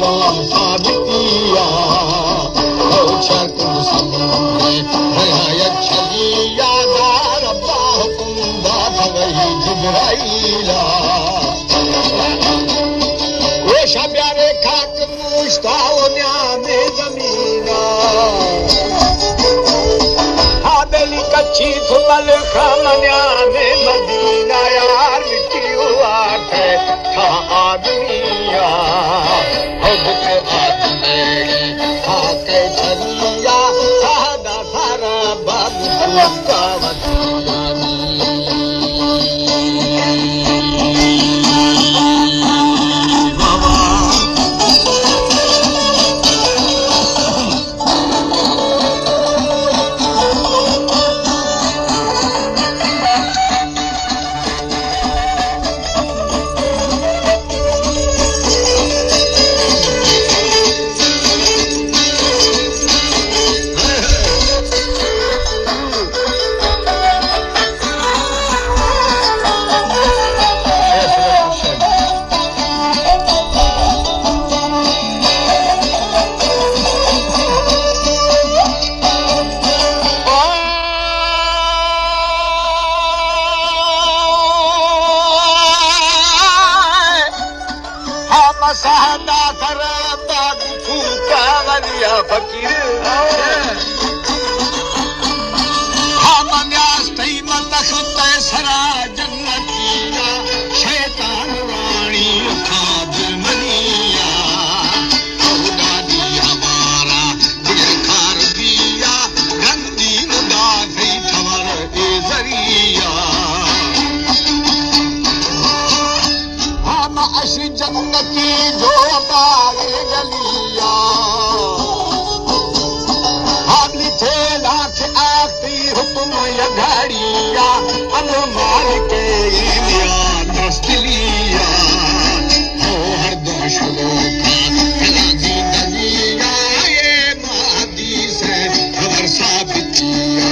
तमाम साबितिया औचा कुल सबे रियायत छलिया दार अल्लाह कुंदा भगई जिब्राइला वो शब्यारे खाक मुश्ताओ न्यामे जमीना हाबेली कच्ची थुमल खमन्यामे मदीना यार मिट्टी हुआ थे था आदमिया खुद के आदमेड़ी खाके छलिया सादा सारा बाबू का सादा सरा बाग फूका वलिया फकीर हम न्यास तई मतखत सरा जन्नतिया शैतान रानी खाद मनिया खुदा दी हमारा दिल खार दिया गंदी मुदाफी थवर ए जरिया हम अश जन्नती जो पाए गलिया हाबली थे लाख आखती हुक्म या घड़िया अनुमान के लिया दस्तलिया हो हर दोषों का कलाजी दलिया ये मादी से खबर साबितिया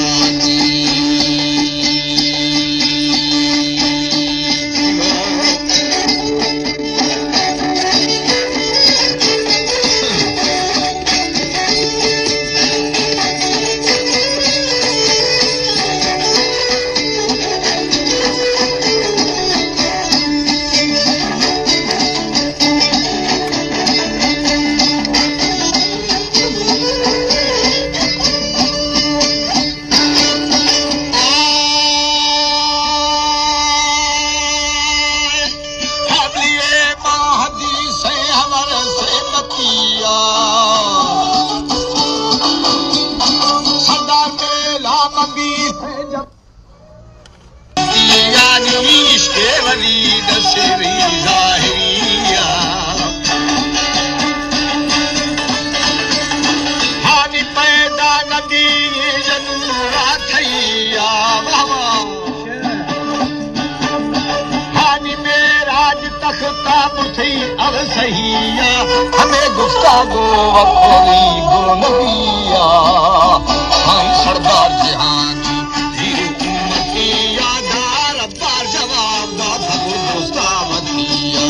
हमें गुस्तागो वकोली गुनबिया हाई सरदार जहां की धीर उम्मतिया दार अब्बार जवाब दा भगो गुस्तावतिया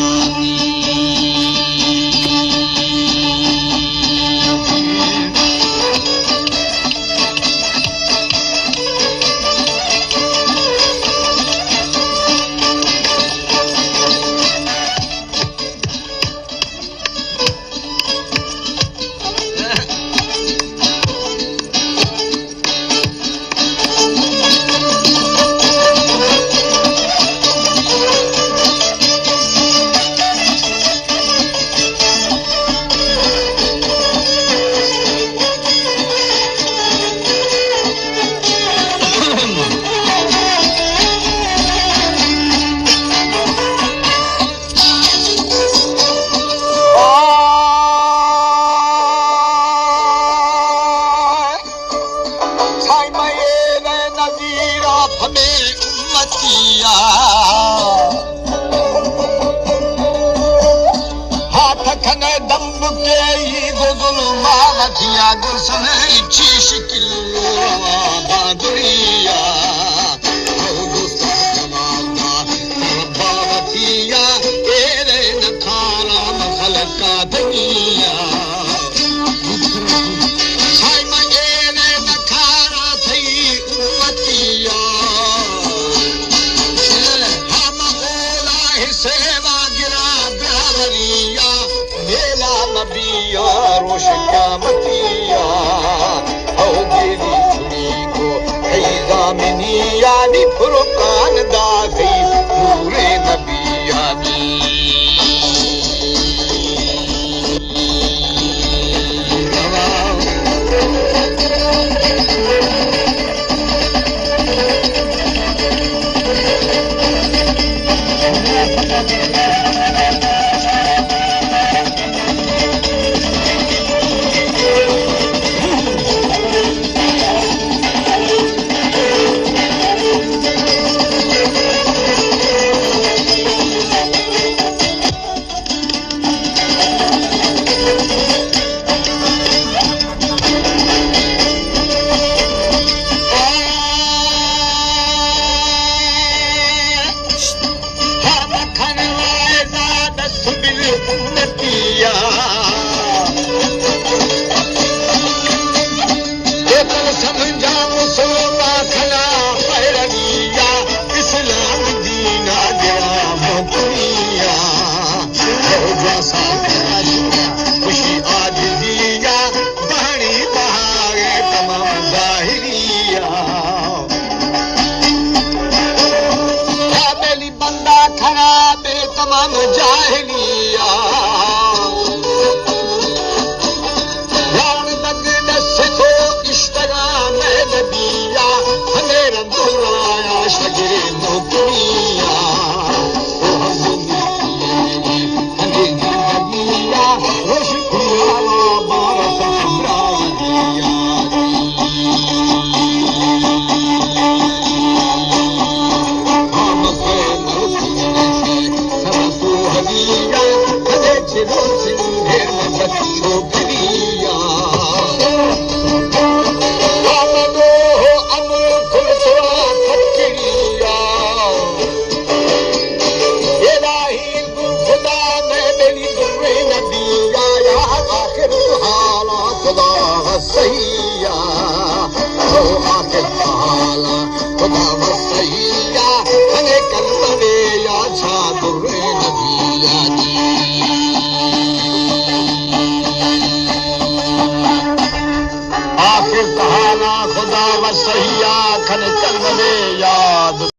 गुलशन इच्छी शिकिल बादुरिया बावतिया तेरे नखारा मखल का दुनिया नबिया रोश क़यामतिया हो गेली छुरी को कई ज़ामिनिया दी फुरकान दा गई पूरे नबिया दी खुदा व सहिया खन कलमे याद